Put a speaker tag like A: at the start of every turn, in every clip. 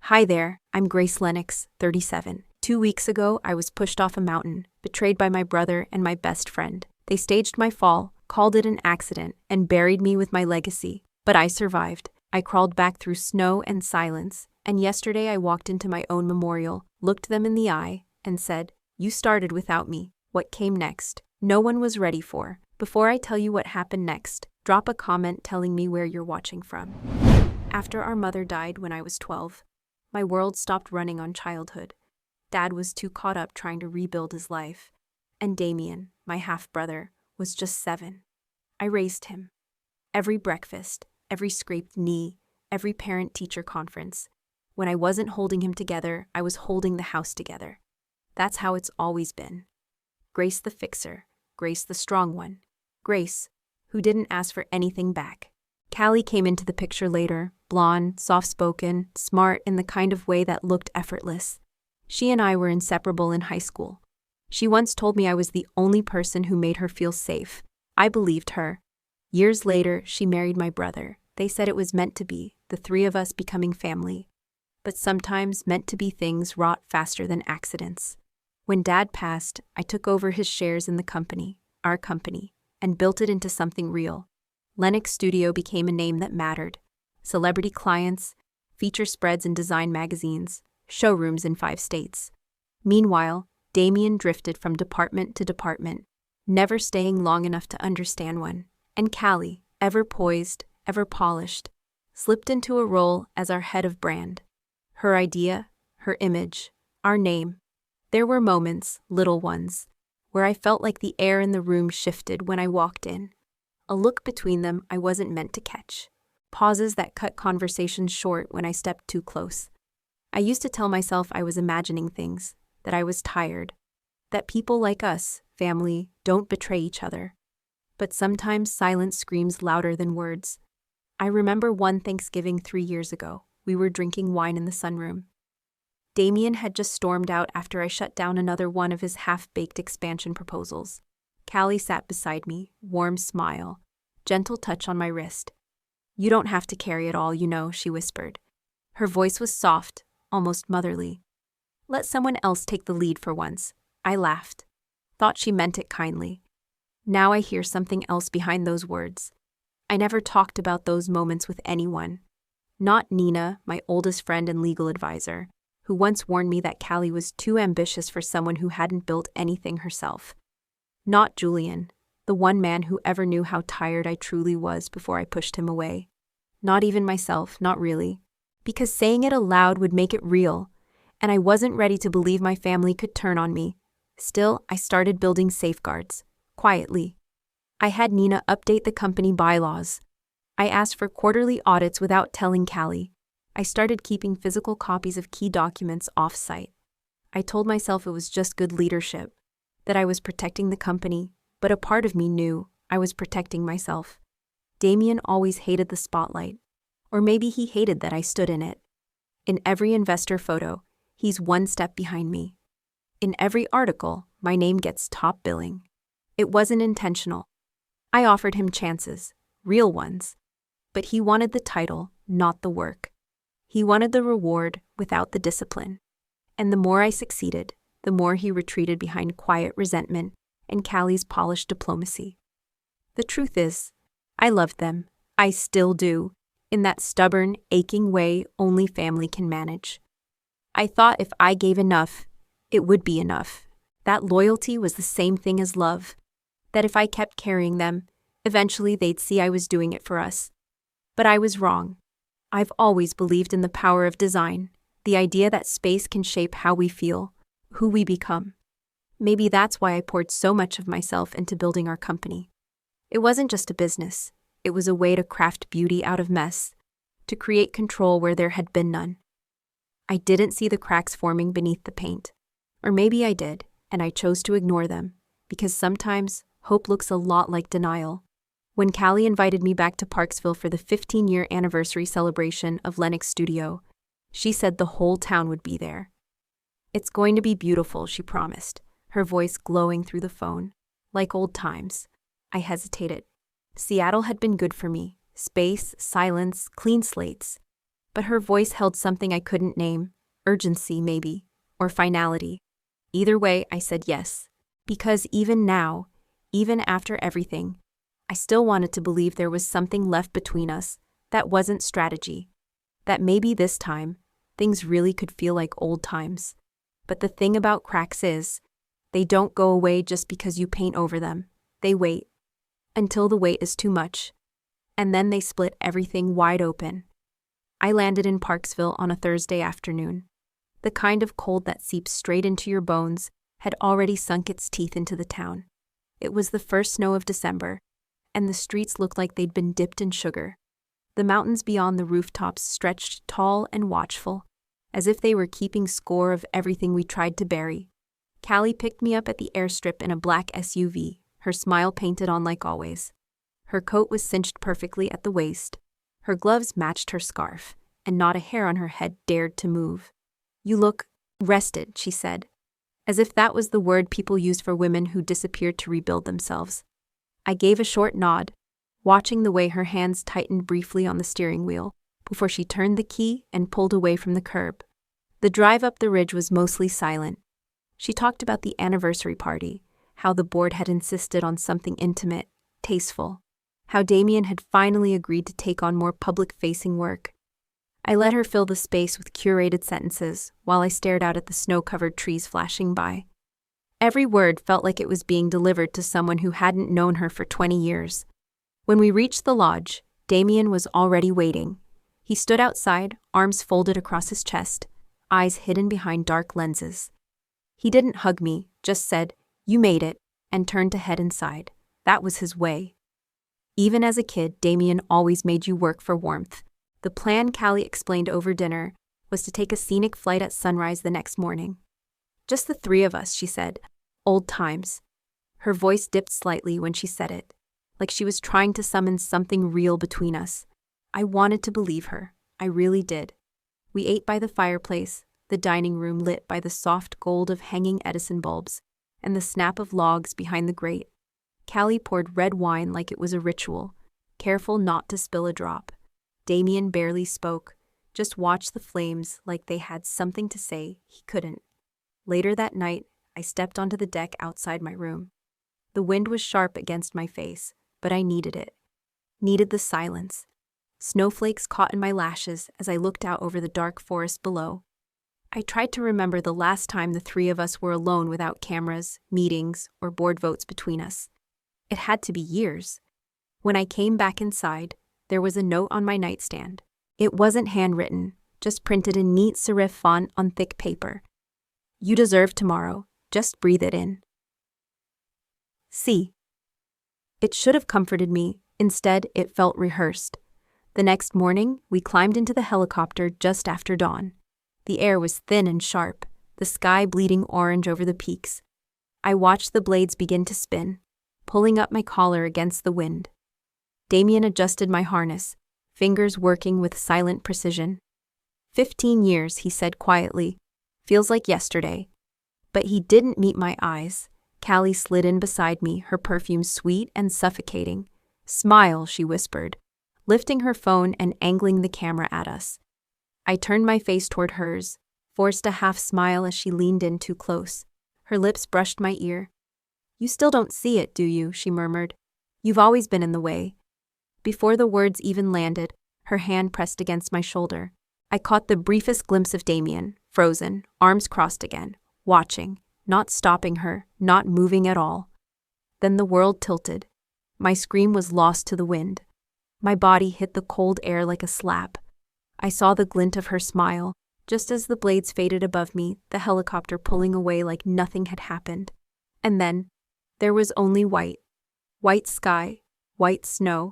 A: Hi there, I'm Grace Lennox, 37. 2 weeks ago, I was pushed off a mountain, betrayed by my brother and my best friend. They staged my fall, called it an accident, and buried me with my legacy. But I survived. I crawled back through snow and silence, and yesterday I walked into my own memorial, looked them in the eye, and said, "You started without me." What came next? No one was ready for. Before I tell you what happened next, drop a comment telling me where you're watching from. After our mother died when I was 12, my world stopped running on childhood. Dad was too caught up trying to rebuild his life. And Damien, my half-brother, was just 7. I raised him. Every breakfast, every scraped knee, every parent-teacher conference. When I wasn't holding him together, I was holding the house together. That's how it's always been. Grace the fixer, Grace the strong one. Grace, who didn't ask for anything back. Callie came into the picture later, blonde, soft-spoken, smart in the kind of way that looked effortless. She and I were inseparable in high school. She once told me I was the only person who made her feel safe. I believed her. Years later, she married my brother. They said it was meant to be, the three of us becoming family. But sometimes meant-to-be things rot faster than accidents. When Dad passed, I took over his shares in the company, our company, and built it into something real. Lennox Studio became a name that mattered. Celebrity clients, feature spreads in design magazines, showrooms in 5 states. Meanwhile, Damien drifted from department to department, never staying long enough to understand one. And Callie, ever poised, ever polished, slipped into a role as our head of brand. Her idea, her image, our name. There were moments, little ones, where I felt like the air in the room shifted when I walked in. A look between them I wasn't meant to catch. Pauses that cut conversations short when I stepped too close. I used to tell myself I was imagining things, that I was tired, that people like us, family, don't betray each other. But sometimes silence screams louder than words. I remember one Thanksgiving 3 years ago. We were drinking wine in the sunroom. Damien had just stormed out after I shut down another one of his half-baked expansion proposals. Callie sat beside me, warm smile, gentle touch on my wrist. "You don't have to carry it all, you know," she whispered. Her voice was soft, almost motherly. "Let someone else take the lead for once." I laughed. Thought she meant it kindly. Now I hear something else behind those words. I never talked about those moments with anyone. Not Nina, my oldest friend and legal advisor, who once warned me that Callie was too ambitious for someone who hadn't built anything herself. Not Julian, the one man who ever knew how tired I truly was before I pushed him away. Not even myself, not really. Because saying it aloud would make it real, and I wasn't ready to believe my family could turn on me. Still, I started building safeguards, quietly. I had Nina update the company bylaws. I asked for quarterly audits without telling Callie. I started keeping physical copies of key documents off-site. I told myself it was just good leadership, that I was protecting the company, but a part of me knew I was protecting myself. Damien always hated the spotlight, or maybe he hated that I stood in it. In every investor photo, he's one step behind me. In every article, my name gets top billing. It wasn't intentional. I offered him chances, real ones. But he wanted the title, not the work. He wanted the reward without the discipline. And the more I succeeded, the more he retreated behind quiet resentment and Callie's polished diplomacy. The truth is, I loved them. I still do, in that stubborn, aching way only family can manage. I thought if I gave enough, it would be enough. That loyalty was the same thing as love. That if I kept carrying them, eventually they'd see I was doing it for us. But I was wrong. I've always believed in the power of design, the idea that space can shape how we feel, who we become. Maybe that's why I poured so much of myself into building our company. It wasn't just a business. It was a way to craft beauty out of mess, to create control where there had been none. I didn't see the cracks forming beneath the paint. Or maybe I did, and I chose to ignore them, because sometimes hope looks a lot like denial. When Callie invited me back to Parksville for the 15-year anniversary celebration of Lennox Studio, she said the whole town would be there. "It's going to be beautiful," she promised, her voice glowing through the phone. Like old times. I hesitated. Seattle had been good for me. Space, silence, clean slates. but her voice held something I couldn't name. Urgency, maybe, or finality. Either way, I said yes. Because even now, even after everything, I still wanted to believe there was something left between us that wasn't strategy. That maybe this time, things really could feel like old times. But the thing about cracks is, they don't go away just because you paint over them. They wait. Until the wait is too much. And then they split everything wide open. I landed in Parksville on a Thursday afternoon. The kind of cold that seeps straight into your bones had already sunk its teeth into the town. It was the first snow of December, and the streets looked like they'd been dipped in sugar. The mountains beyond the rooftops stretched tall and watchful, as if they were keeping score of everything we tried to bury. Callie picked me up at the airstrip in a black SUV, her smile painted on like always. Her coat was cinched perfectly at the waist. Her gloves matched her scarf, and not a hair on her head dared to move. "You look rested," she said, as if that was the word people used for women who disappeared to rebuild themselves. I gave a short nod, watching the way her hands tightened briefly on the steering wheel before she turned the key and pulled away from the curb. The drive up the ridge was mostly silent. She talked about the anniversary party, how the board had insisted on something intimate, tasteful, how Damien had finally agreed to take on more public-facing work. I let her fill the space with curated sentences while I stared out at the snow-covered trees flashing by. Every word felt like it was being delivered to someone who hadn't known her for 20 years. When we reached the lodge, Damien was already waiting. He stood outside, arms folded across his chest, eyes hidden behind dark lenses. He didn't hug me, just said, "You made it," and turned to head inside. That was his way. Even as a kid, Damien always made you work for warmth. The plan, Callie explained over dinner, was to take a scenic flight at sunrise the next morning. "Just the three of us," she said. "Old times." Her voice dipped slightly when she said it, like she was trying to summon something real between us. I wanted to believe her. I really did. We ate by the fireplace, the dining room lit by the soft gold of hanging Edison bulbs, and the snap of logs behind the grate. Callie poured red wine like it was a ritual, careful not to spill a drop. Damien barely spoke, just watched the flames like they had something to say he couldn't. Later that night, I stepped onto the deck outside my room. The wind was sharp against my face, but I needed it. Needed the silence. Snowflakes caught in my lashes as I looked out over the dark forest below. I tried to remember the last time the three of us were alone without cameras, meetings, or board votes between us. It had to be years. When I came back inside, there was a note on my nightstand. It wasn't handwritten, just printed in neat serif font on thick paper. "You deserve tomorrow. Just breathe it in." See. It should have comforted me. Instead, it felt rehearsed. The next morning, we climbed into the helicopter just after dawn. The air was thin and sharp, the sky bleeding orange over the peaks. I watched the blades begin to spin, pulling up my collar against the wind. Damien adjusted my harness, fingers working with silent precision. 15 years, he said quietly. Feels like yesterday. But he didn't meet my eyes. Callie slid in beside me, her perfume sweet and suffocating. "Smile," she whispered, lifting her phone and angling the camera at us. I turned my face toward hers, forced a half smile as she leaned in too close. Her lips brushed my ear. "You still don't see it, do you?" she murmured. "You've always been in the way." Before the words even landed, her hand pressed against my shoulder. I caught the briefest glimpse of Damien, frozen, arms crossed again, watching, not stopping her, not moving at all. Then the world tilted. My scream was lost to the wind. My body hit the cold air like a slap. I saw the glint of her smile, just as the blades faded above me, the helicopter pulling away like nothing had happened. And then, there was only white. White sky, white snow,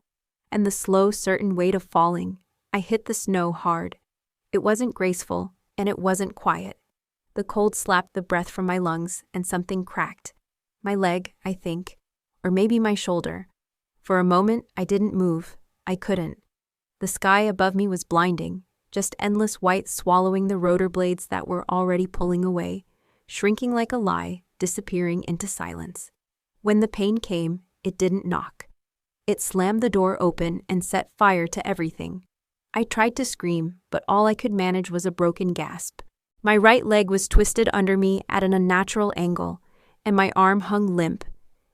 A: and the slow, certain weight of falling. I hit the snow hard. It wasn't graceful, and it wasn't quiet. The cold slapped the breath from my lungs, and something cracked. My leg, I think, or maybe my shoulder. For a moment, I didn't move. I couldn't. The sky above me was blinding, just endless white swallowing the rotor blades that were already pulling away, shrinking like a lie, disappearing into silence. When the pain came, it didn't knock. It slammed the door open and set fire to everything. I tried to scream, but all I could manage was a broken gasp. My right leg was twisted under me at an unnatural angle, and my arm hung limp,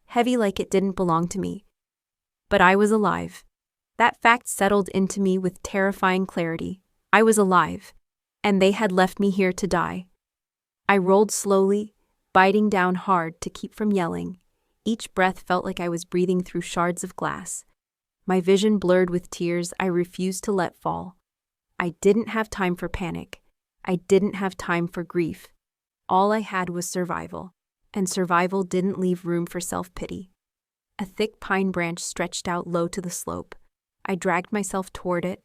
A: heavy like it didn't belong to me. But I was alive. That fact settled into me with terrifying clarity. I was alive, and they had left me here to die. I rolled slowly, biting down hard to keep from yelling. Each breath felt like I was breathing through shards of glass. My vision blurred with tears I refused to let fall. I didn't have time for panic. I didn't have time for grief. All I had was survival, and survival didn't leave room for self-pity. A thick pine branch stretched out low to the slope. I dragged myself toward it,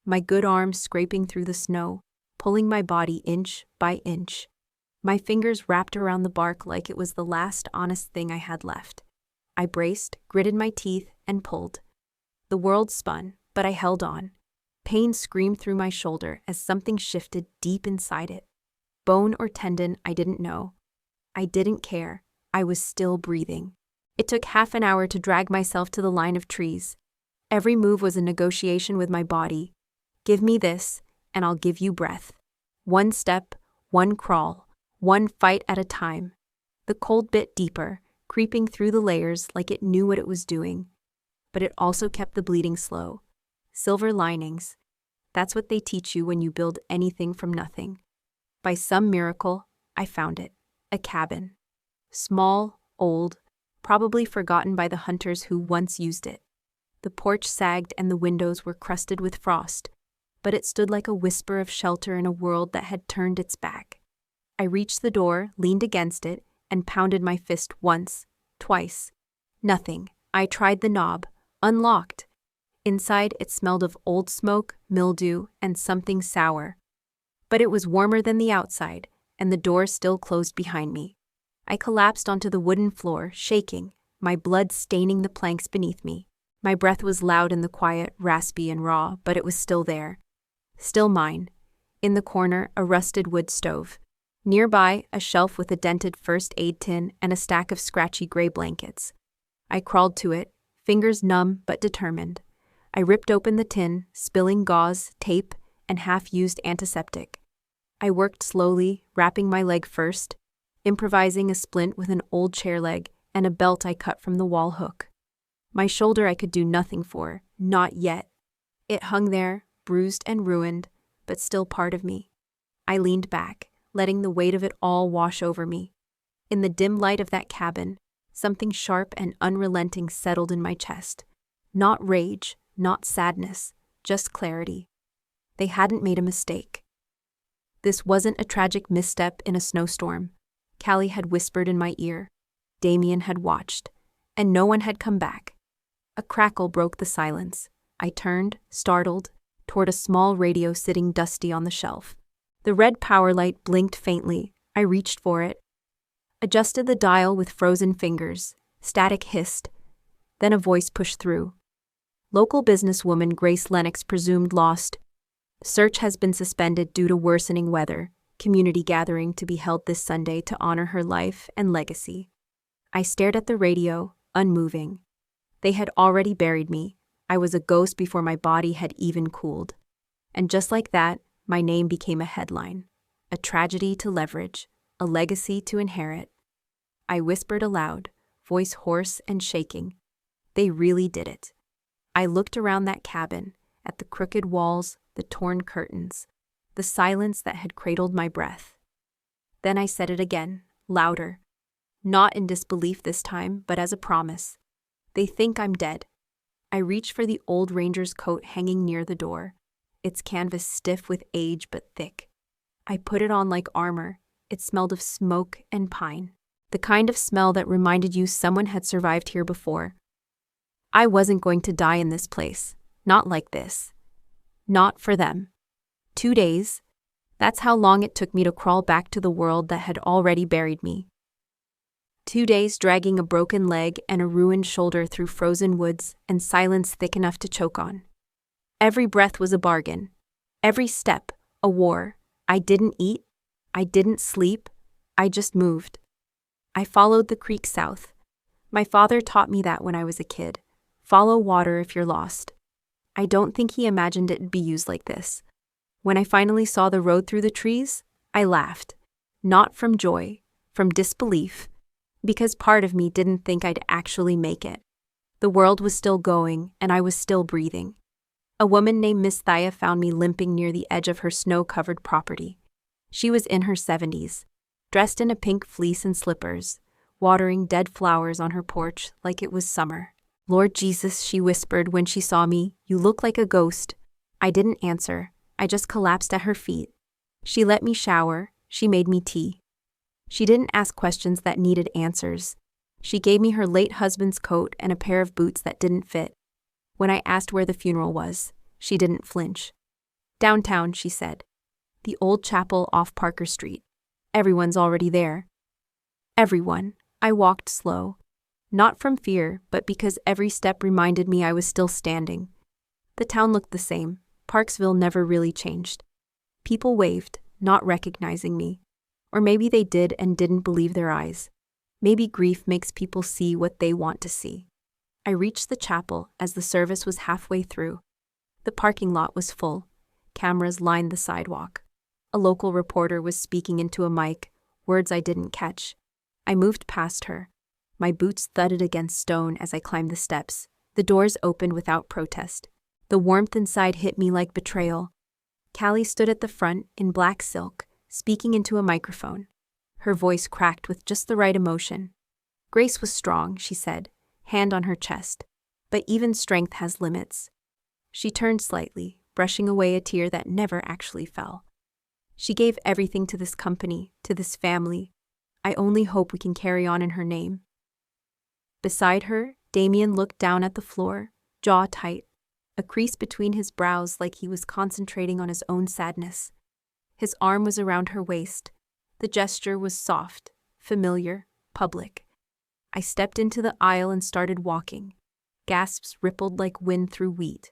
A: my good arm scraping through the snow, pulling my body inch by inch. My fingers wrapped around the bark like it was the last honest thing I had left. I braced, gritted my teeth, and pulled. The world spun, but I held on. Pain screamed through my shoulder as something shifted deep inside it. Bone or tendon, I didn't know. I didn't care. I was still breathing. It took half an hour to drag myself to the line of trees. Every move was a negotiation with my body. Give me this, and I'll give you breath. One step, one crawl, one fight at a time. The cold bit deeper, creeping through the layers like it knew what it was doing. But it also kept the bleeding slow. Silver linings. That's what they teach you when you build anything from nothing. By some miracle, I found it. A cabin. Small, old, probably forgotten by the hunters who once used it. The porch sagged and the windows were crusted with frost, but it stood like a whisper of shelter in a world that had turned its back. I reached the door, leaned against it, and pounded my fist once, twice. Nothing. I tried the knob. Unlocked. Inside, it smelled of old smoke, mildew, and something sour. But it was warmer than the outside, and the door still closed behind me. I collapsed onto the wooden floor, shaking, my blood staining the planks beneath me. My breath was loud in the quiet, raspy and raw, but it was still there. Still mine. In the corner, a rusted wood stove. Nearby, a shelf with a dented first aid tin and a stack of scratchy gray blankets. I crawled to it, fingers numb but determined. I ripped open the tin, spilling gauze, tape, and half-used antiseptic. I worked slowly, wrapping my leg first, improvising a splint with an old chair leg and a belt I cut from the wall hook. My shoulder I could do nothing for, not yet. It hung there, bruised and ruined, but still part of me. I leaned back, letting the weight of it all wash over me. In the dim light of that cabin, something sharp and unrelenting settled in my chest. Not rage, not sadness, just clarity. They hadn't made a mistake. This wasn't a tragic misstep in a snowstorm. Callie had whispered in my ear. Damien had watched, and no one had come back. A crackle broke the silence. I turned, startled, toward a small radio sitting dusty on the shelf. The red power light blinked faintly. I reached for it, adjusted the dial with frozen fingers. Static hissed. Then a voice pushed through. Local businesswoman Grace Lennox presumed lost. Search has been suspended due to worsening weather. Community gathering to be held this Sunday to honor her life and legacy. I stared at the radio, unmoving. They had already buried me. I was a ghost before my body had even cooled. And just like that, my name became a headline. A tragedy to leverage, a legacy to inherit. I whispered aloud, voice hoarse and shaking. They really did it. I looked around that cabin, at the crooked walls, the torn curtains, the silence that had cradled my breath. Then I said it again, louder. Not in disbelief this time, but as a promise. They think I'm dead. I reached for the old ranger's coat hanging near the door, its canvas stiff with age but thick. I put it on like armor. It smelled of smoke and pine, the kind of smell that reminded you someone had survived here before. I wasn't going to die in this place, not like this. Not for them. 2 days. That's how long it took me to crawl back to the world that had already buried me. 2 days dragging a broken leg and a ruined shoulder through frozen woods and silence thick enough to choke on. Every breath was a bargain. Every step, a war. I didn't eat. I didn't sleep. I just moved. I followed the creek south. My father taught me that when I was a kid. Follow water if you're lost. I don't think he imagined it'd be used like this. When I finally saw the road through the trees, I laughed. Not from joy, from disbelief, because part of me didn't think I'd actually make it. The world was still going, and I was still breathing. A woman named Miss Thaya found me limping near the edge of her snow-covered property. She was in her 70s, dressed in a pink fleece and slippers, watering dead flowers on her porch like it was summer. "Lord Jesus," she whispered when she saw me, "you look like a ghost." I didn't answer. I just collapsed at her feet. She let me shower. She made me tea. She didn't ask questions that needed answers. She gave me her late husband's coat and a pair of boots that didn't fit. When I asked where the funeral was, she didn't flinch. "Downtown," she said. "The old chapel off Parker Street. Everyone's already there." Everyone. I walked slow. Not from fear, but because every step reminded me I was still standing. The town looked the same. Parksville never really changed. People waved, not recognizing me. Or maybe they did and didn't believe their eyes. Maybe grief makes people see what they want to see. I reached the chapel as the service was halfway through. The parking lot was full. Cameras lined the sidewalk. A local reporter was speaking into a mic, words I didn't catch. I moved past her. My boots thudded against stone as I climbed the steps. The doors opened without protest. The warmth inside hit me like betrayal. Callie stood at the front in black silk, speaking into a microphone. Her voice cracked with just the right emotion. "Grace was strong," she said, hand on her chest. "But even strength has limits." She turned slightly, brushing away a tear that never actually fell. "She gave everything to this company, to this family. I only hope we can carry on in her name." Beside her, Damien looked down at the floor, jaw tight, a crease between his brows like he was concentrating on his own sadness. His arm was around her waist. The gesture was soft, familiar, public. I stepped into the aisle and started walking. Gasps rippled like wind through wheat.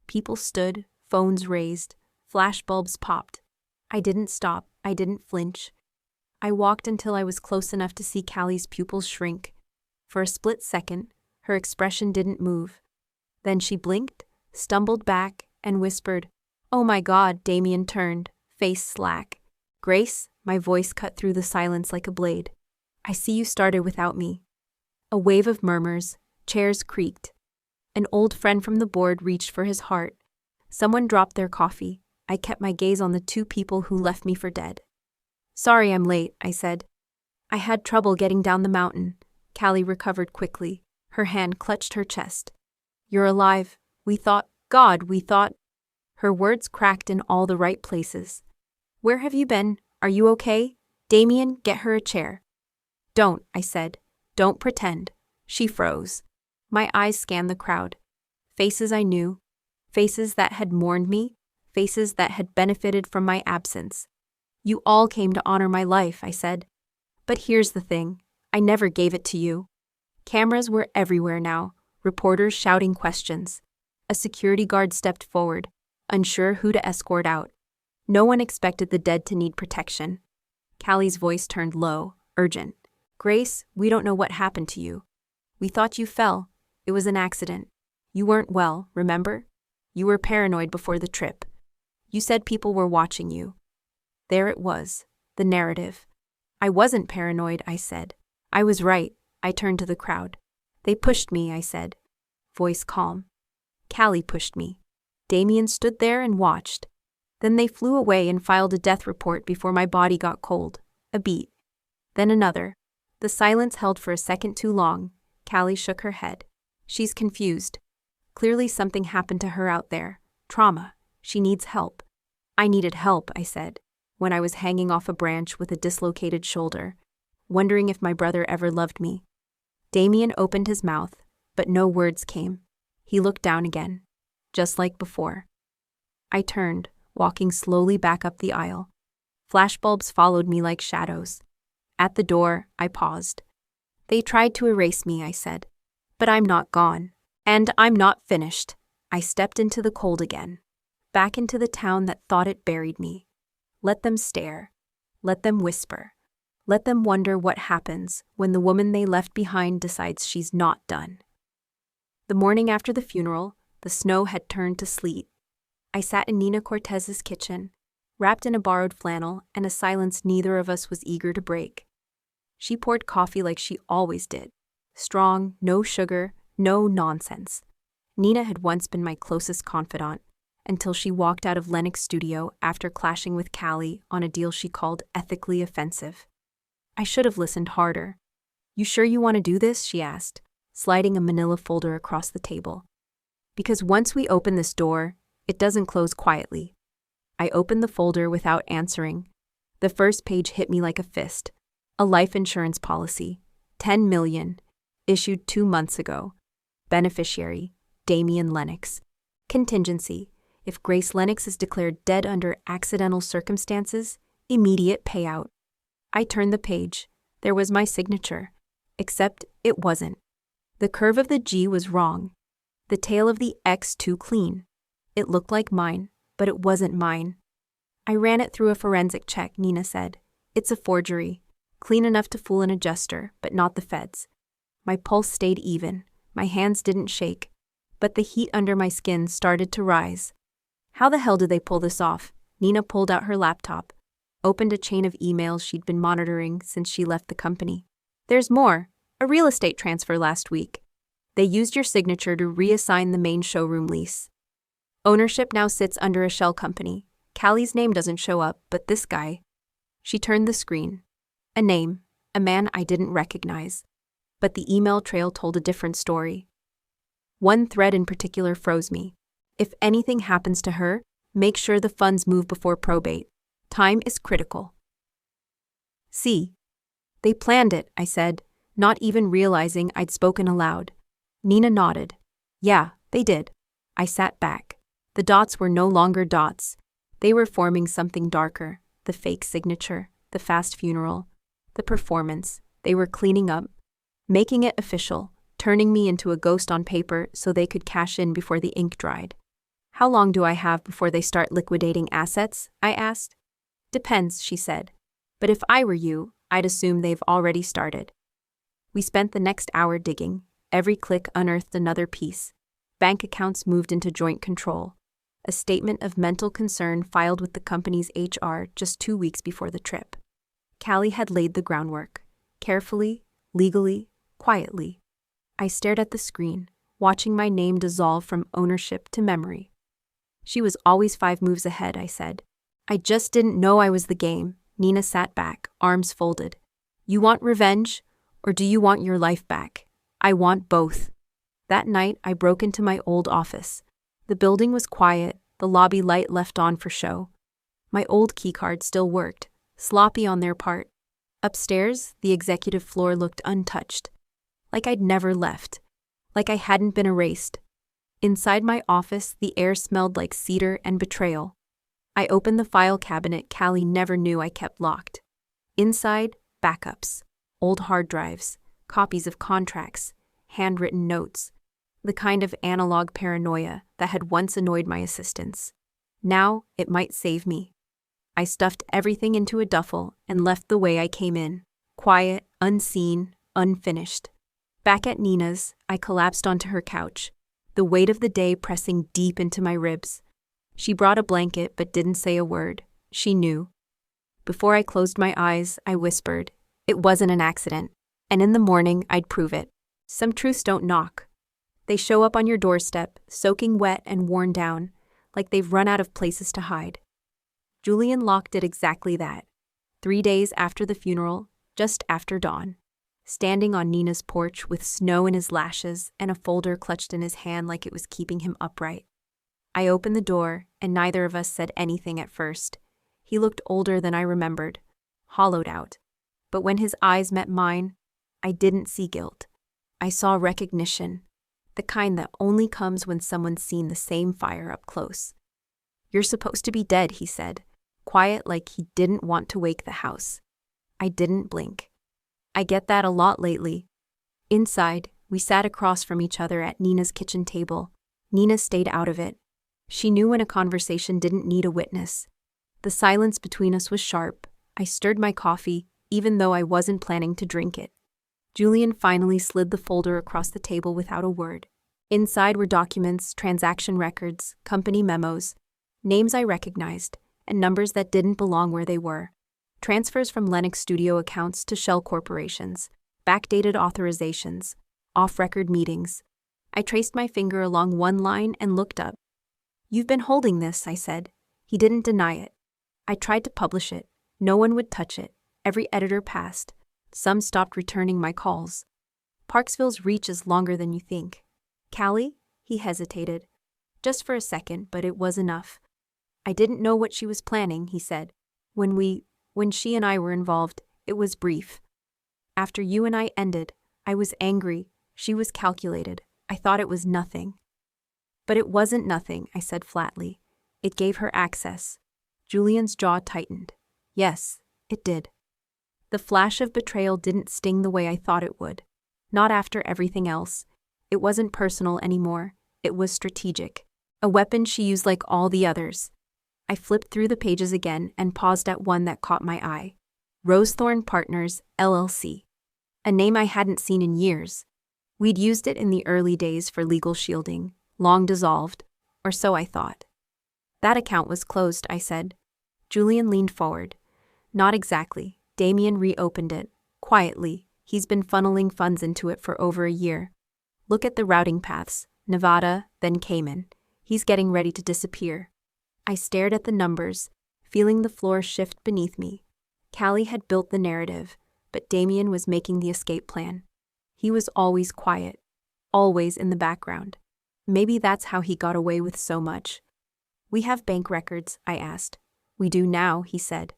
A: People stood, phones raised, flashbulbs popped. I didn't stop, I didn't flinch. I walked until I was close enough to see Callie's pupils shrink. For a split second, her expression didn't move. Then she blinked, stumbled back, and whispered, "Oh my God." Damien turned, face slack. "Grace," my voice cut through the silence like a blade. "I see you started without me." A wave of murmurs, chairs creaked. An old friend from the board reached for his heart. Someone dropped their coffee. I kept my gaze on the two people who left me for dead. "Sorry I'm late," I said. "I had trouble getting down the mountain." Callie recovered quickly. Her hand clutched her chest. "You're alive. We thought, God, we thought." Her words cracked in all the right places. "Where have you been? Are you okay? Damien, get her a chair." "Don't," I said. "Don't pretend." She froze. My eyes scanned the crowd. Faces I knew. Faces that had mourned me. Faces that had benefited from my absence. "You all came to honor my life," I said. "But here's the thing. I never gave it to you." Cameras were everywhere now, reporters shouting questions. A security guard stepped forward, unsure who to escort out. No one expected the dead to need protection. Callie's voice turned low, urgent. "Grace, we don't know what happened to you. We thought you fell. It was an accident. You weren't well, remember? You were paranoid before the trip. You said people were watching you." There it was, the narrative. "I wasn't paranoid," I said. "I was right." I turned to the crowd. "They pushed me," I said. Voice calm. "Callie pushed me." Damien stood there and watched. Then they flew away and filed a death report before my body got cold. A beat. Then another. The silence held for a second too long. Callie shook her head. "She's confused. Clearly something happened to her out there. Trauma. She needs help." "I needed help," I said, when I was hanging off a branch with a dislocated shoulder, wondering if my brother ever loved me. Damien opened his mouth, but no words came. He looked down again, just like before. I turned, walking slowly back up the aisle. Flashbulbs followed me like shadows. At the door, I paused. "They tried to erase me," I said. "But I'm not gone. And I'm not finished." I stepped into the cold again, back into the town that thought it buried me. Let them stare. Let them whisper. Let them wonder what happens when the woman they left behind decides she's not done. The morning after the funeral, The snow had turned to sleet. I sat in Nina Cortez's kitchen, wrapped in a borrowed flannel and a silence neither of us was eager to break. She poured coffee like she always did. Strong, no sugar, no nonsense. Nina had once been my closest confidant, until she walked out of Lennox studio after clashing with Callie on a deal she called ethically offensive. I should have listened harder. "You sure you want to do this?" she asked, sliding a manila folder across the table. "Because once we open this door, it doesn't close quietly." I opened the folder without answering. The first page hit me like a fist. A life insurance policy, $10 million, issued 2 months ago. Beneficiary, Damian Lennox. Contingency, if Grace Lennox is declared dead under accidental circumstances, immediate payout. I turned the page. There was my signature. Except it wasn't. The curve of the G was wrong. The tail of the X too clean. It looked like mine, but it wasn't mine. "I ran it through a forensic check," Nina said. "It's a forgery. Clean enough to fool an adjuster, but not the feds." My pulse stayed even. My hands didn't shake. But the heat under my skin started to rise. How the hell did they pull this off? Nina pulled out her laptop, opened a chain of emails she'd been monitoring since she left the company. "There's more. A real estate transfer last week. They used your signature to reassign the main showroom lease. Ownership now sits under a shell company. Callie's name doesn't show up, but this guy." She turned the screen. A name, a man I didn't recognize. But the email trail told a different story. One thread in particular froze me. "If anything happens to her, make sure the funds move before probate. Time is critical." "See. They planned it," I said, not even realizing I'd spoken aloud. Nina nodded. "Yeah, they did." I sat back. The dots were no longer dots. They were forming something darker. The fake signature, the fast funeral, the performance. They were cleaning up, making it official, turning me into a ghost on paper so they could cash in before the ink dried. "How long do I have before they start liquidating assets?" I asked. "Depends," she said. "But if I were you, I'd assume they've already started." We spent the next hour digging. Every click unearthed another piece. Bank accounts moved into joint control. A statement of mental concern filed with the company's HR just 2 weeks before the trip. Callie had laid the groundwork. Carefully, legally, quietly. I stared at the screen, watching my name dissolve from ownership to memory. "She was always 5 moves ahead," I said. "I just didn't know I was the game." Nina sat back, arms folded. "You want revenge, or do you want your life back?" "I want both." That night, I broke into my old office. The building was quiet, the lobby light left on for show. My old keycard still worked, sloppy on their part. Upstairs, the executive floor looked untouched. Like I'd never left. Like I hadn't been erased. Inside my office, the air smelled like cedar and betrayal. I opened the file cabinet Callie never knew I kept locked. Inside, backups, old hard drives, copies of contracts, handwritten notes. The kind of analog paranoia that had once annoyed my assistants. Now, it might save me. I stuffed everything into a duffel and left the way I came in. Quiet, unseen, unfinished. Back at Nina's, I collapsed onto her couch, the weight of the day pressing deep into my ribs. She brought a blanket but didn't say a word. She knew. Before I closed my eyes, I whispered, "It wasn't an accident, and in the morning I'd prove it." Some truths don't knock. They show up on your doorstep, soaking wet and worn down, like they've run out of places to hide. Julian Locke did exactly that. 3 days after the funeral, just after dawn. Standing on Nina's porch with snow in his lashes and a folder clutched in his hand like it was keeping him upright. I opened the door, and neither of us said anything at first. He looked older than I remembered, hollowed out. But when his eyes met mine, I didn't see guilt. I saw recognition. The kind that only comes when someone's seen the same fire up close. "You're supposed to be dead," he said, quiet like he didn't want to wake the house. I didn't blink. I get that a lot lately. Inside, we sat across from each other at Nina's kitchen table. Nina stayed out of it. She knew when a conversation didn't need a witness. The silence between us was sharp. I stirred my coffee, even though I wasn't planning to drink it. Julian finally slid the folder across the table without a word. Inside were documents, transaction records, company memos, names I recognized, and numbers that didn't belong where they were. Transfers from Lennox studio accounts to shell corporations, backdated authorizations, off-record meetings. I traced my finger along one line and looked up. "You've been holding this," I said. He didn't deny it. I tried to publish it. No one would touch it. Every editor passed. Some stopped returning my calls. Parksville's reach is longer than you think. "Callie?" He hesitated. Just for a second, but it was enough. "I didn't know what she was planning," he said. When she and I were involved, it was brief. After you and I ended, I was angry. She was calculated. I thought it was nothing." "But it wasn't nothing," I said flatly. "It gave her access." Julian's jaw tightened. "Yes, it did." The flash of betrayal didn't sting the way I thought it would. Not after everything else. It wasn't personal anymore. It was strategic. A weapon she used like all the others. I flipped through the pages again and paused at one that caught my eye. Rosethorn Partners, LLC. A name I hadn't seen in years. We'd used it in the early days for legal shielding, long dissolved, or so I thought. "That account was closed," I said. Julian leaned forward. "Not exactly. Damien reopened it. Quietly. He's been funneling funds into it for over a year. Look at the routing paths. Nevada, then Cayman. He's getting ready to disappear." I stared at the numbers, feeling the floor shift beneath me. Callie had built the narrative, but Damien was making the escape plan. He was always quiet, always in the background. Maybe that's how he got away with so much. "We have bank records," I asked. "We do now," he said.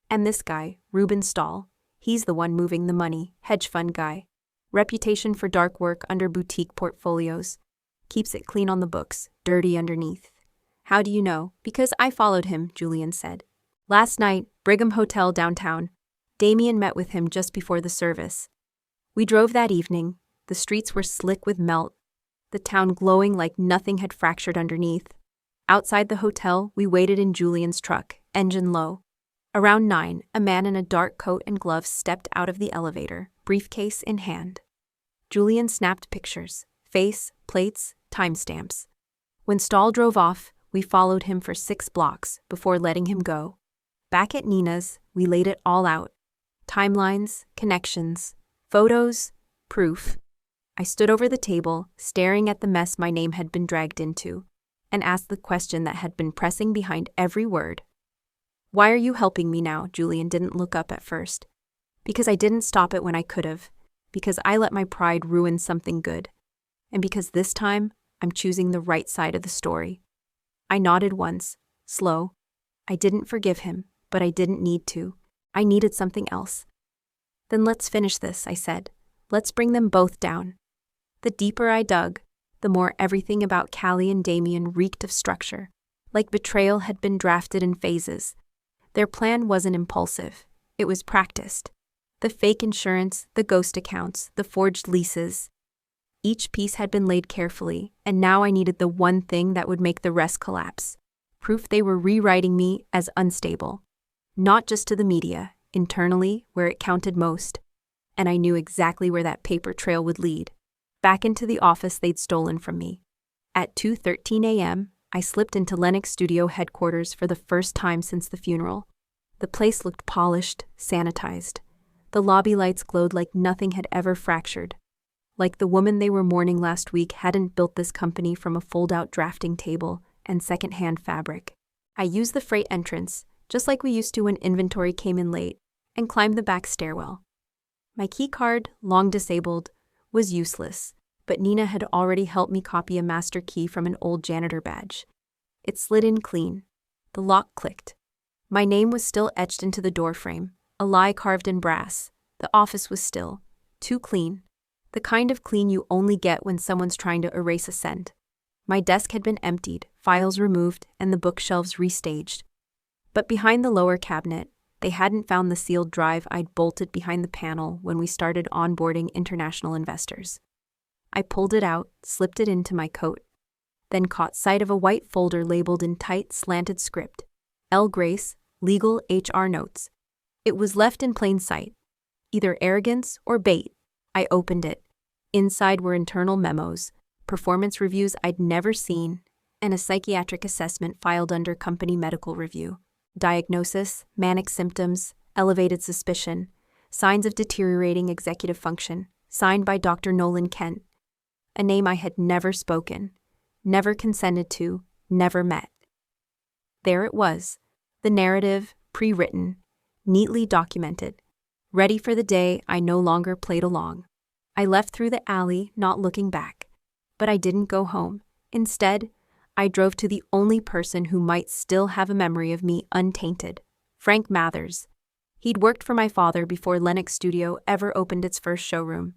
A: "And this guy, Ruben Stahl, he's the one moving the money, hedge fund guy. Reputation for dark work under boutique portfolios. Keeps it clean on the books, dirty underneath." "How do you know?" "Because I followed him," Julian said. "Last night, Brigham Hotel downtown. Damien met with him just before the service. We drove that evening. The streets were slick with melt, the town glowing like nothing had fractured underneath. Outside the hotel, we waited in Julian's truck, engine low. Around 9, a man in a dark coat and gloves stepped out of the elevator, briefcase in hand. Julian snapped pictures, face, plates, timestamps. When Stahl drove off, we followed him for 6 blocks before letting him go. Back at Nina's, we laid it all out. Timelines, connections, photos, proof. I stood over the table, staring at the mess my name had been dragged into, and asked the question that had been pressing behind every word. "Why are you helping me now?" Julian didn't look up at first. "Because I didn't stop it when I could have. Because I let my pride ruin something good. And because this time, I'm choosing the right side of the story." I nodded once, slow. I didn't forgive him, but I didn't need to. I needed something else. "Then let's finish this," I said. "Let's bring them both down." The deeper I dug, the more everything about Callie and Damien reeked of structure, like betrayal had been drafted in phases. Their plan wasn't impulsive. It was practiced. The fake insurance, the ghost accounts, the forged leases. Each piece had been laid carefully, and now I needed the one thing that would make the rest collapse. Proof they were rewriting me as unstable. Not just to the media, internally, where it counted most. And I knew exactly where that paper trail would lead. Back into the office they'd stolen from me. At 2:13 a.m., I slipped into Lennox studio headquarters for the first time since the funeral. The place looked polished, sanitized. The lobby lights glowed like nothing had ever fractured. Like the woman they were mourning last week hadn't built this company from a fold-out drafting table and second-hand fabric. I used the freight entrance, just like we used to when inventory came in late, and climbed the back stairwell. My key card, long disabled, was useless, but Nina had already helped me copy a master key from an old janitor badge. It slid in clean. The lock clicked. My name was still etched into the doorframe, a lie carved in brass. The office was still. Too clean. The kind of clean you only get when someone's trying to erase a scent. My desk had been emptied, files removed, and the bookshelves restaged. But behind the lower cabinet, they hadn't found the sealed drive I'd bolted behind the panel when we started onboarding international investors. I pulled it out, slipped it into my coat, then caught sight of a white folder labeled in tight, slanted script, L. Grace, Legal HR Notes. It was left in plain sight. Either arrogance or bait. I opened it. Inside were internal memos, performance reviews I'd never seen, and a psychiatric assessment filed under company medical review. Diagnosis: manic symptoms, elevated suspicion, signs of deteriorating executive function, signed by Dr. Nolan Kent. A name I had never spoken, never consented to, never met. There it was, the narrative, pre-written, neatly documented, ready for the day I no longer played along. I left through the alley, not looking back. But I didn't go home. Instead, I drove to the only person who might still have a memory of me untainted, Frank Mathers. He'd worked for my father before Lennox Studio ever opened its first showroom.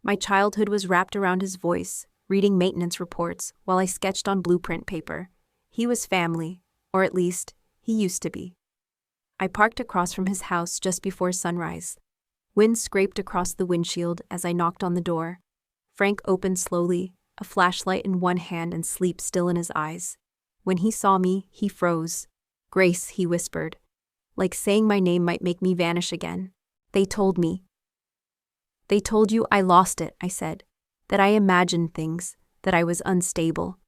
A: My childhood was wrapped around his voice, reading maintenance reports while I sketched on blueprint paper. He was family, or at least, he used to be. I parked across from his house just before sunrise. Wind scraped across the windshield as I knocked on the door. Frank opened slowly, a flashlight in one hand and sleep still in his eyes. When he saw me, he froze. "Grace," he whispered, like saying my name might make me vanish again. "They told me." "They told you I lost it," I said, "that I imagined things, that I was unstable.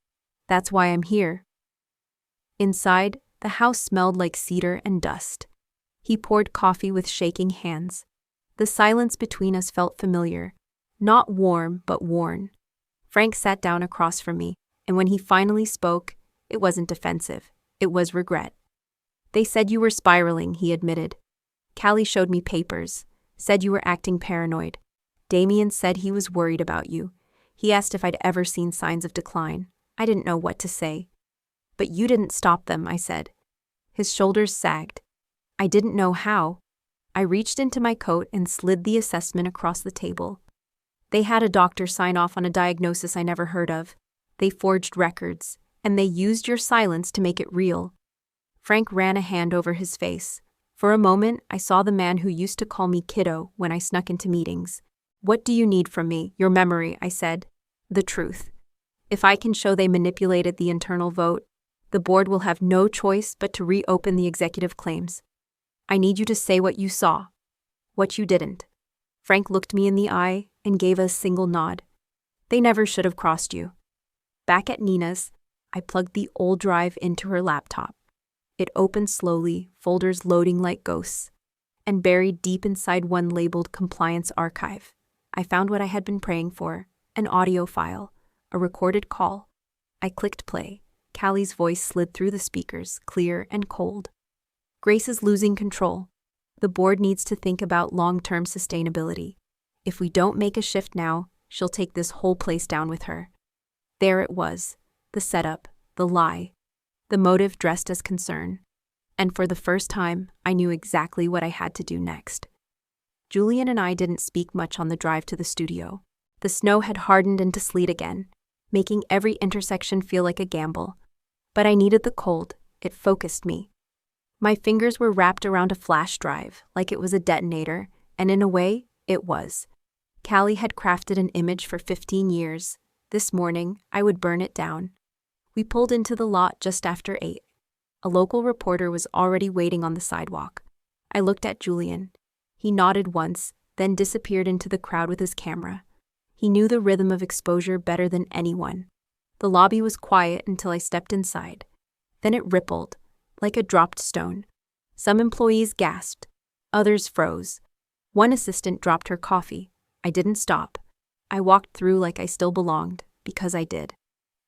A: That's why I'm here." Inside, the house smelled like cedar and dust. He poured coffee with shaking hands. The silence between us felt familiar, not warm but worn. Frank sat down across from me, and when he finally spoke, it wasn't defensive, it was regret. "They said you were spiraling," he admitted. "Callie showed me papers, said you were acting paranoid. Damien said he was worried about you. He asked if I'd ever seen signs of decline. I didn't know what to say." "But you didn't stop them," I said. His shoulders sagged. I didn't know how. I reached into my coat and slid the assessment across the table. "They had a doctor sign off on a diagnosis I never heard of. They forged records, and they used your silence to make it real." Frank ran a hand over his face. For a moment, I saw the man who used to call me kiddo when I snuck into meetings. "What do you need from me?" "Your memory," I said. "The truth. If I can show they manipulated the internal vote, the board will have no choice but to reopen the executive claims. I need you to say what you saw, what you didn't." Frank looked me in the eye and gave a single nod. "They never should have crossed you." Back at Nina's, I plugged the old drive into her laptop. It opened slowly, folders loading like ghosts, and buried deep inside one labeled Compliance Archive, I found what I had been praying for, an audio file, a recorded call. I clicked play. Callie's voice slid through the speakers, clear and cold. "Grace is losing control. The board needs to think about long-term sustainability. If we don't make a shift now, she'll take this whole place down with her." There it was, the setup, the lie, the motive dressed as concern. And for the first time, I knew exactly what I had to do next. Julian and I didn't speak much on the drive to the studio. The snow had hardened into sleet again, making every intersection feel like a gamble. But I needed the cold. It focused me. My fingers were wrapped around a flash drive, like it was a detonator, and in a way, it was. Callie had crafted an image for 15 years. This morning, I would burn it down. We pulled into the lot just after 8. A local reporter was already waiting on the sidewalk. I looked at Julian. He nodded once, then disappeared into the crowd with his camera. He knew the rhythm of exposure better than anyone. The lobby was quiet until I stepped inside. Then it rippled, like a dropped stone. Some employees gasped. Others froze. One assistant dropped her coffee. I didn't stop. I walked through like I still belonged, because I did.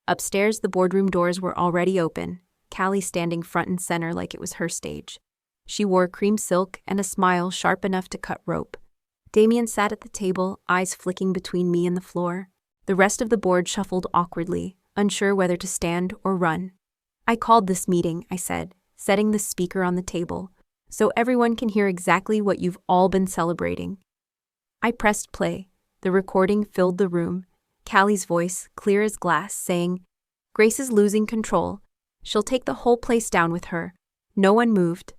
A: Upstairs, the boardroom doors were already open, Callie standing front and center like it was her stage. She wore cream silk and a smile sharp enough to cut rope. Damien sat at the table, eyes flicking between me and the floor. The rest of the board shuffled awkwardly, unsure whether to stand or run. "I called this meeting," I said, setting the speaker on the table, "so everyone can hear exactly what you've all been celebrating." I pressed play. The recording filled the room. Callie's voice, clear as glass, saying, "Grace is losing control. She'll take the whole place down with her." No one moved.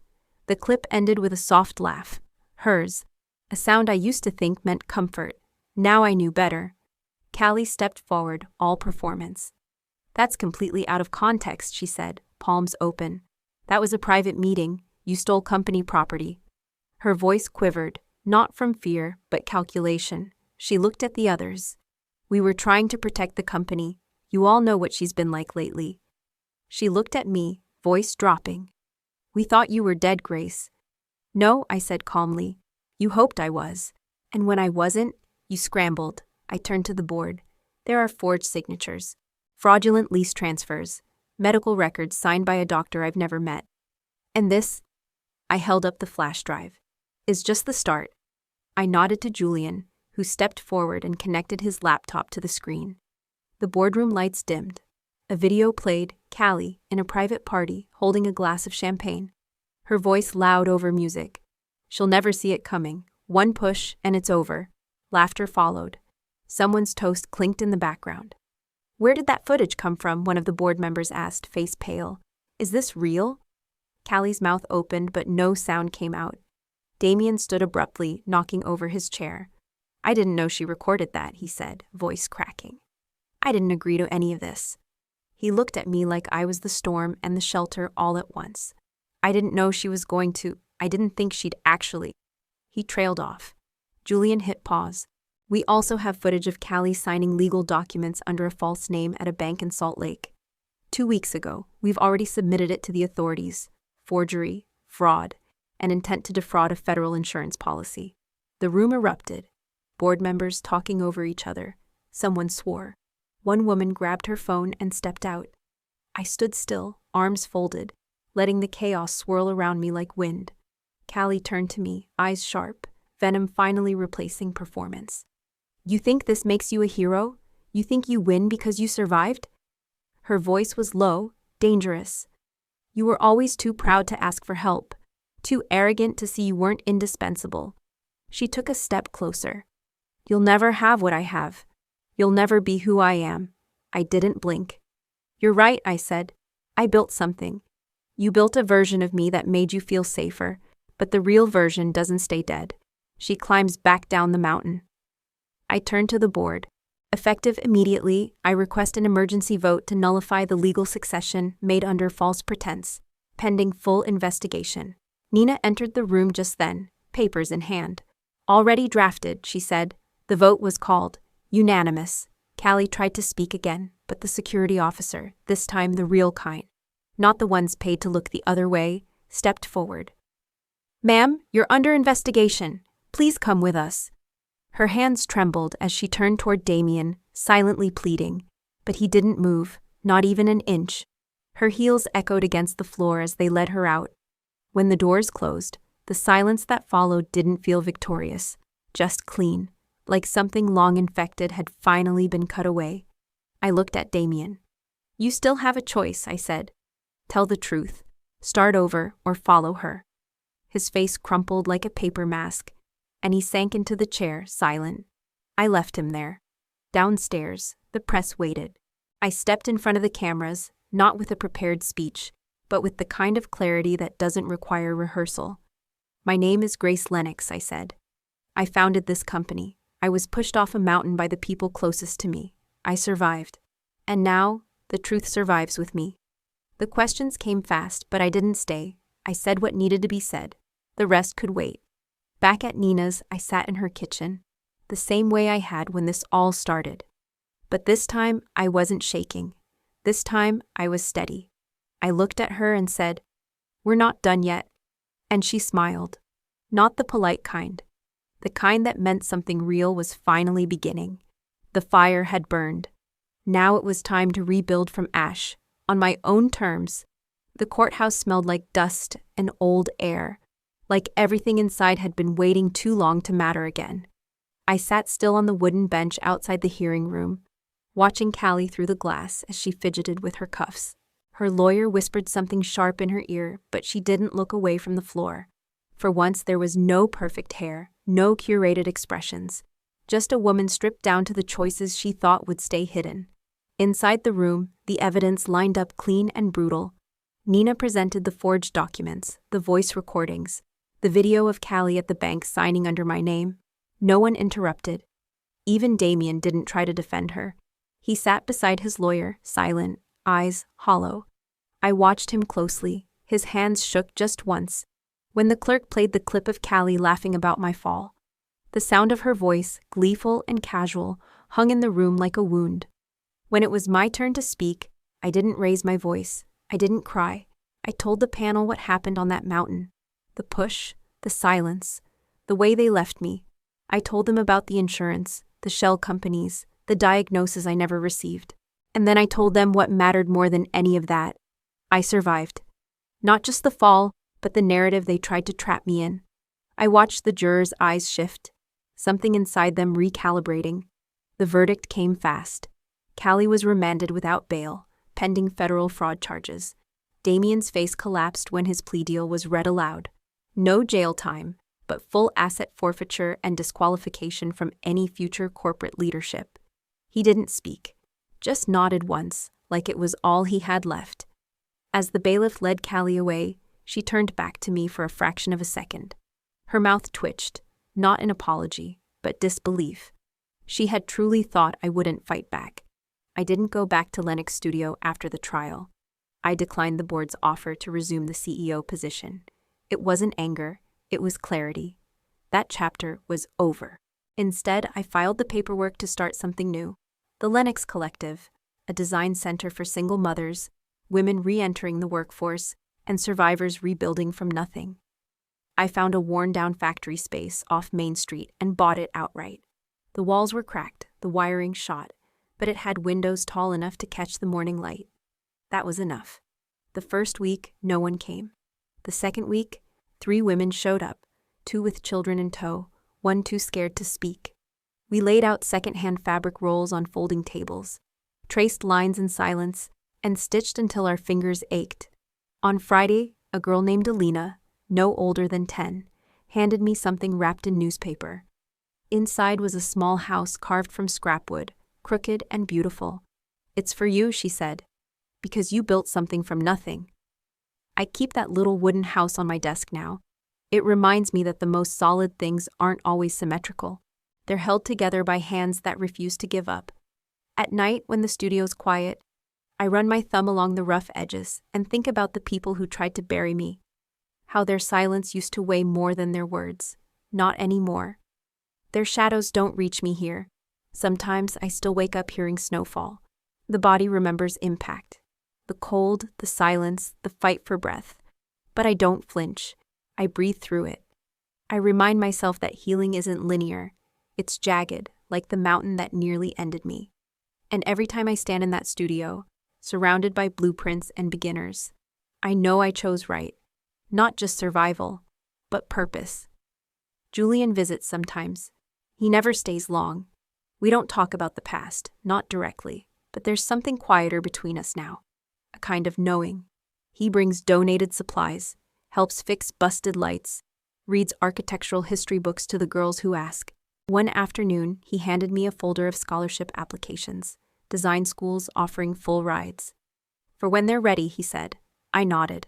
A: The clip ended with a soft laugh. Hers. A sound I used to think meant comfort. Now I knew better. Callie stepped forward, all performance. "That's completely out of context," she said, palms open. "That was a private meeting. You stole company property." Her voice quivered, not from fear, but calculation. She looked at the others. We were trying to protect the company. You all know what she's been like lately. She looked at me, voice dropping. We thought you were dead, Grace. No, I said calmly. You hoped I was. And when I wasn't, you scrambled. I turned to the board. There are forged signatures, fraudulent lease transfers, medical records signed by a doctor I've never met. And this, I held up the flash drive, is just the start. I nodded to Julian, who stepped forward and connected his laptop to the screen. The boardroom lights dimmed. A video played, Callie, in a private party, holding a glass of champagne. Her voice loud over music. She'll never see it coming. One push, and it's over. Laughter followed. Someone's toast clinked in the background. Where did that footage come from? One of the board members asked, face pale. Is this real? Callie's mouth opened, but no sound came out. Damien stood abruptly, knocking over his chair. I didn't know she recorded that, he said, voice cracking. I didn't agree to any of this. He looked at me like I was the storm and the shelter all at once. I didn't know she was going to. I didn't think she'd actually. He trailed off. Julian hit pause. We also have footage of Callie signing legal documents under a false name at a bank in Salt Lake. 2 weeks ago, we've already submitted it to the authorities. Forgery, fraud, and intent to defraud a federal insurance policy. The room erupted. Board members talking over each other. Someone swore. One woman grabbed her phone and stepped out. I stood still, arms folded, letting the chaos swirl around me like wind. Callie turned to me, eyes sharp, venom finally replacing performance. You think this makes you a hero? You think you win because you survived? Her voice was low, dangerous. You were always too proud to ask for help, too arrogant to see you weren't indispensable. She took a step closer. You'll never have what I have. You'll never be who I am. I didn't blink. You're right, I said. I built something. You built a version of me that made you feel safer, but the real version doesn't stay dead. She climbs back down the mountain. I turned to the board. Effective immediately, I request an emergency vote to nullify the legal succession made under false pretense, pending full investigation. Nina entered the room just then, papers in hand. Already drafted, she said. The vote was called. Unanimous. Callie tried to speak again, but the security officer, this time the real kind, not the ones paid to look the other way, stepped forward. Ma'am, you're under investigation. Please come with us. Her hands trembled as she turned toward Damien, silently pleading, but he didn't move, not even an inch. Her heels echoed against the floor as they led her out. When the doors closed, the silence that followed didn't feel victorious, just clean, like something long infected had finally been cut away. I looked at Damien. You still have a choice, I said. Tell the truth. Start over or follow her. His face crumpled like a paper mask, and he sank into the chair, silent. I left him there. Downstairs, the press waited. I stepped in front of the cameras, not with a prepared speech, but with the kind of clarity that doesn't require rehearsal. My name is Grace Lennox, I said. I founded this company. I was pushed off a mountain by the people closest to me. I survived. And now, the truth survives with me. The questions came fast, but I didn't stay. I said what needed to be said. The rest could wait. Back at Nina's, I sat in her kitchen, the same way I had when this all started. But this time, I wasn't shaking. This time, I was steady. I looked at her and said, We're not done yet. And she smiled. Not the polite kind. The kind that meant something real was finally beginning. The fire had burned. Now it was time to rebuild from ash, on my own terms. The courthouse smelled like dust and old air, like everything inside had been waiting too long to matter again. I sat still on the wooden bench outside the hearing room, watching Callie through the glass as she fidgeted with her cuffs. Her lawyer whispered something sharp in her ear, but she didn't look away from the floor. For once there was no perfect hair, no curated expressions, just a woman stripped down to the choices she thought would stay hidden. Inside the room, the evidence lined up clean and brutal. Nina presented the forged documents, the voice recordings, the video of Callie at the bank signing under my name. No one interrupted. Even Damien didn't try to defend her. He sat beside his lawyer, silent, eyes hollow. I watched him closely. His hands shook just once, when the clerk played the clip of Callie laughing about my fall. The sound of her voice, gleeful and casual, hung in the room like a wound. When it was my turn to speak, I didn't raise my voice. I didn't cry. I told the panel what happened on that mountain. The push, the silence, the way they left me. I told them about the insurance, the shell companies, the diagnosis I never received. And then I told them what mattered more than any of that. I survived. Not just the fall, but the narrative they tried to trap me in. I watched the jurors' eyes shift, something inside them recalibrating. The verdict came fast. Callie was remanded without bail, pending federal fraud charges. Damien's face collapsed when his plea deal was read aloud. No jail time, but full asset forfeiture and disqualification from any future corporate leadership. He didn't speak, just nodded once, like it was all he had left. As the bailiff led Callie away, she turned back to me for a fraction of a second. Her mouth twitched, not in apology, but disbelief. She had truly thought I wouldn't fight back. I didn't go back to Lennox Studio after the trial. I declined the board's offer to resume the CEO position. It wasn't anger, it was clarity. That chapter was over. Instead, I filed the paperwork to start something new. The Lennox Collective, a design center for single mothers, women re-entering the workforce, and survivors rebuilding from nothing. I found a worn-down factory space off Main Street and bought it outright. The walls were cracked, the wiring shot, but it had windows tall enough to catch the morning light. That was enough. The first week, no one came. The second week, 3 women showed up, 2 with children in tow, 1 too scared to speak. We laid out second-hand fabric rolls on folding tables, traced lines in silence, and stitched until our fingers ached. On Friday, a girl named Alina, no older than 10, handed me something wrapped in newspaper. Inside was a small house carved from scrap wood, crooked and beautiful. "It's for you," she said, "because you built something from nothing." I keep that little wooden house on my desk now. It reminds me that the most solid things aren't always symmetrical. They're held together by hands that refuse to give up. At night, when the studio's quiet, I run my thumb along the rough edges and think about the people who tried to bury me. How their silence used to weigh more than their words. Not anymore. Their shadows don't reach me here. Sometimes I still wake up hearing snowfall. The body remembers impact. The cold, the silence, the fight for breath. But I don't flinch. I breathe through it. I remind myself that healing isn't linear. It's jagged, like the mountain that nearly ended me. And every time I stand in that studio, surrounded by blueprints and beginners, I know I chose right. Not just survival, but purpose. Julian visits sometimes. He never stays long. We don't talk about the past, not directly, but there's something quieter between us now. A kind of knowing. He brings donated supplies, helps fix busted lights, reads architectural history books to the girls who ask. One afternoon, he handed me a folder of scholarship applications, design schools offering full rides. "For when they're ready," he said. I nodded.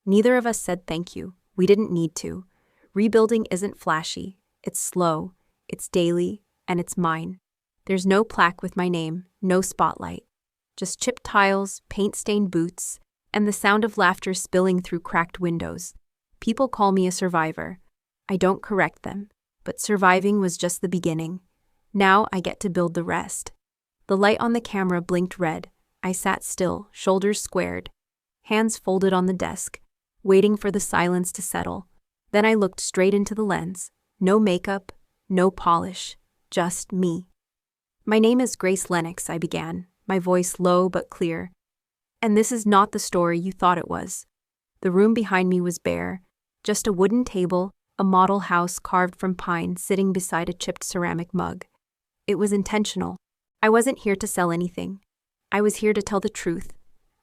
A: Neither of us said thank you. We didn't need to. Rebuilding isn't flashy. It's slow. It's daily. And it's mine. There's no plaque with my name, no spotlight. Just chipped tiles, paint-stained boots, and the sound of laughter spilling through cracked windows. People call me a survivor. I don't correct them. But surviving was just the beginning. Now I get to build the rest. The light on the camera blinked red. I sat still, shoulders squared, hands folded on the desk, waiting for the silence to settle. Then I looked straight into the lens. No makeup, no polish, just me. "My name is Grace Lennox," I began, my voice low but clear. "And this is not the story you thought it was." The room behind me was bare, just a wooden table, a model house carved from pine sitting beside a chipped ceramic mug. It was intentional. I wasn't here to sell anything. I was here to tell the truth.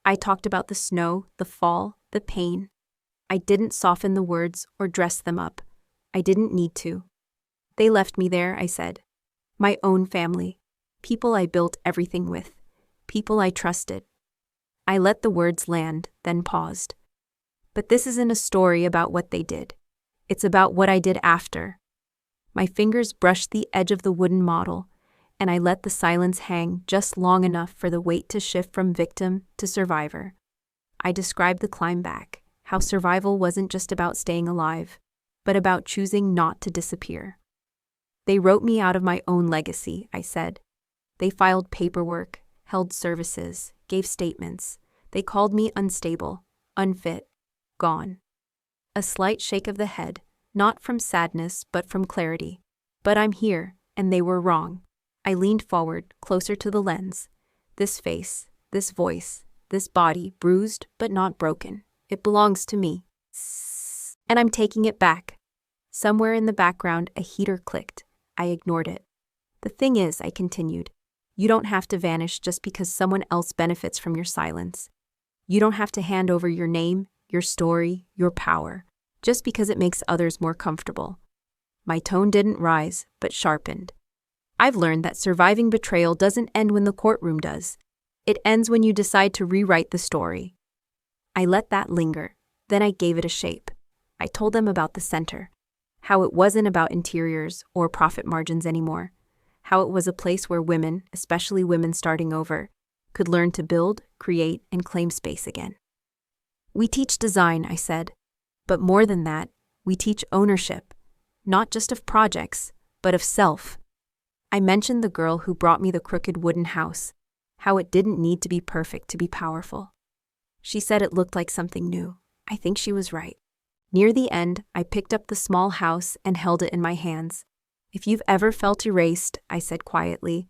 A: I talked about the snow, the fall, the pain. I didn't soften the words or dress them up. I didn't need to. "They left me there," I said. "My own family. People I built everything with. People I trusted." I let the words land, then paused. But this isn't a story about what they did. It's about what I did after. My fingers brushed the edge of the wooden model, and I let the silence hang just long enough for the weight to shift from victim to survivor. I described the climb back, how survival wasn't just about staying alive, but about choosing not to disappear. "They wrote me out of my own legacy," I said. They filed paperwork, held services, gave statements. They called me unstable, unfit, gone. A slight shake of the head, not from sadness but from clarity. But I'm here, and they were wrong. I leaned forward, closer to the lens. This face, this voice, this body, bruised but not broken. It belongs to me. And I'm taking it back. Somewhere in the background, a heater clicked. I ignored it. The thing is, I continued, you don't have to vanish just because someone else benefits from your silence. You don't have to hand over your name, your story, your power, just because it makes others more comfortable. My tone didn't rise, but sharpened. I've learned that surviving betrayal doesn't end when the courtroom does. It ends when you decide to rewrite the story. I let that linger, then I gave it a shape. I told them about the center, how it wasn't about interiors or profit margins anymore, how it was a place where women, especially women starting over, could learn to build, create, and claim space again. We teach design, I said, but more than that, we teach ownership, not just of projects, but of self. I mentioned the girl who brought me the crooked wooden house, how it didn't need to be perfect to be powerful. She said it looked like something new. I think she was right. Near the end, I picked up the small house and held it in my hands. If you've ever felt erased, I said quietly,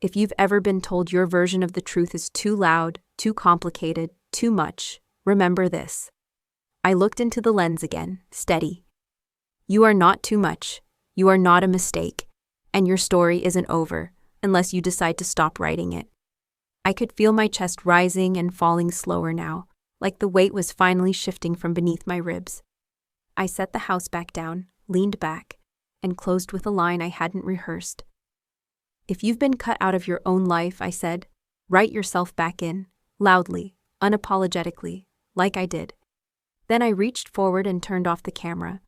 A: if you've ever been told your version of the truth is too loud, too complicated, too much, remember this. I looked into the lens again, steady. You are not too much. You are not a mistake. And your story isn't over, unless you decide to stop writing it. I could feel my chest rising and falling slower now, like the weight was finally shifting from beneath my ribs. I set the house back down, leaned back, and closed with a line I hadn't rehearsed. If you've been cut out of your own life, I said, write yourself back in, loudly, unapologetically, like I did. Then I reached forward and turned off the camera,